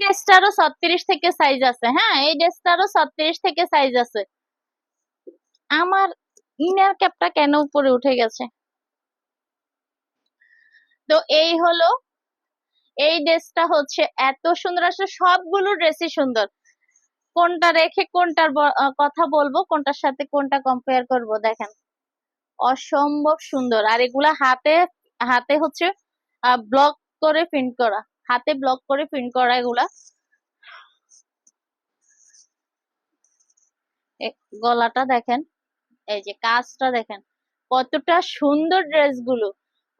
ড্রেসটারও 36 থেকে সাইজ আছে। হ্যাঁ, এই ড্রেসটারও 36 থেকে সাইজ আছে। আমার ইনার ক্যাপটা কেন উপরে উঠে গেছে? তো এই হলো, এই ড্রেসটা হচ্ছে এত সুন্দর, আসলে সবগুলো ড্রেসই সুন্দর। কোনটা রেখে কোনটার কথা বলবো, কোনটার সাথে কোনটা কম্পেয়ার করব, দেখেন অসম্ভব সুন্দর। আর এগুলা হাতে হাতে হচ্ছে ব্লক করে প্রিন্ট করা, হাতে ব্লক করে প্রিন্ট করা এগুলা। গলাটা দেখেন, এই যে কাজটা দেখেন কতটা সুন্দর, ড্রেসগুলো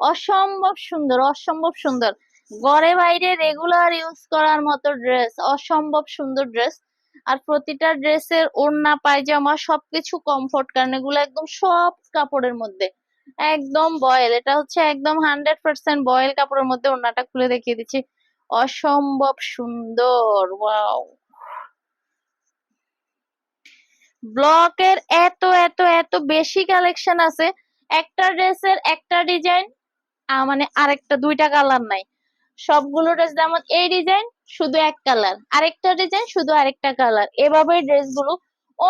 অসম্ভব সুন্দর, অসম্ভব সুন্দর। ঘরে বাইরে রেগুলার ইউজ করার মতো ড্রেস, অসম্ভব সুন্দর ড্রেস। আর প্রতিটা ড্রেসের ওড়না পায়জামা সবকিছু কমফোর্ট, কারণ এগুলো একদম সব কাপড়ের মধ্যে একদম বয়েল। এটা হচ্ছে একদম 100% বয়েল কাপড়ের মধ্যে। ওড়নাটা খুলে দেখিয়ে দিচ্ছি, অসম্ভব সুন্দর, ওয়াও। ব্লকের এত এত এত বেশি কালেকশন আছে। একটা ড্রেসের একটা ডিজাইন, মানে আরেকটা দুইটা কালার নাই। সবগুলো ড্রেস যেমন এই ডিজাইন শুধু এক কালার, আরেকটা ডিজাইন শুধু আরেকটা কালার, এভাবে ড্রেসগুলো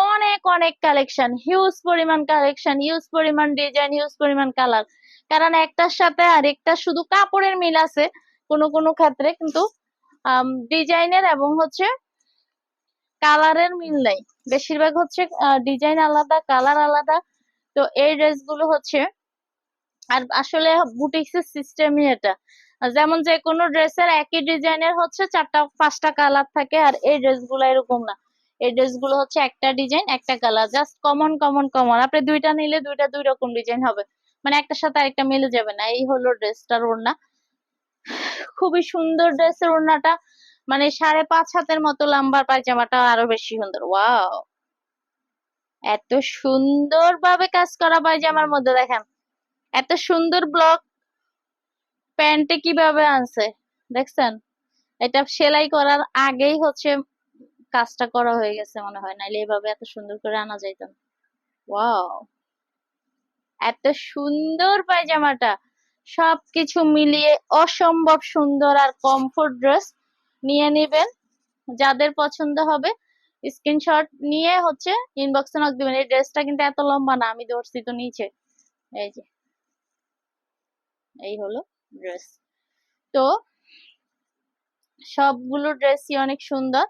অনেক অনেক কালেকশন, হিউজ পরিমাণ কালেকশন, হিউজ পরিমাণ ডিজাইন, হিউজ পরিমাণ কালার। কারণ একটার সাথে আরেকটা শুধু কাপড়ের মিল আছে কোনো কোনো ক্ষেত্রে, কিন্তু ডিজাইনের এবং হচ্ছে কালারের মিল নাই। বেশিরভাগ হচ্ছে ডিজাইন আলাদা, কালার আলাদা। তো এই ড্রেসগুলো হচ্ছে, আর আসলে বুটিক্সের সিস্টেমই এটা। যেমন যে কোনো ড্রেসের একই ডিজাইনের হচ্ছে চারটা পাঁচটা কালার থাকে, আর এই ড্রেসগুলো এরকম না। এই ড্রেসগুলো হচ্ছে একটা ডিজাইন একটা colour, just common common common. আপনি দুইটা নিলে দুইটা দুই রকম ডিজাইন হবে, মানে একটার সাথে আরেকটা মিলে যাবে না। এই হলো ড্রেসটার ওড়না, খুবই সুন্দর ড্রেসের ওড়নাটা, মানে 5.5 হাতের মতো লম্বা, পায়জামাটা আরো বেশি সুন্দর। ওয়াও, এত সুন্দর ভাবে কাজ করা পায়জামার মধ্যে দেখেন, এত সুন্দর ব্লক প্যান্টে কিভাবে আনছে দেখছেন। এটা সেলাই করার আগেই হচ্ছে কাজটা করা হয়ে গেছে মনে হয়, নাইলে এভাবে এত সুন্দর করে আনা যাইত না। ওয়াও, এত সুন্দর পায়জামাটা, সবকিছু মিলিয়ে অসম্ভব সুন্দর আর কমফোর্ট ড্রেস। নিয়ে নিবেন, যাদের পছন্দ হবে স্ক্রিনশট নিয়ে হচ্ছে ইনবক্সে নক দিবেন। এই ড্রেসটা কিন্তু এত লম্বা না, আমি ধরছি তো নিচে। এই যে, এই হলো ড্রেস। তো সবগুলো ড্রেসই অনেক সুন্দর।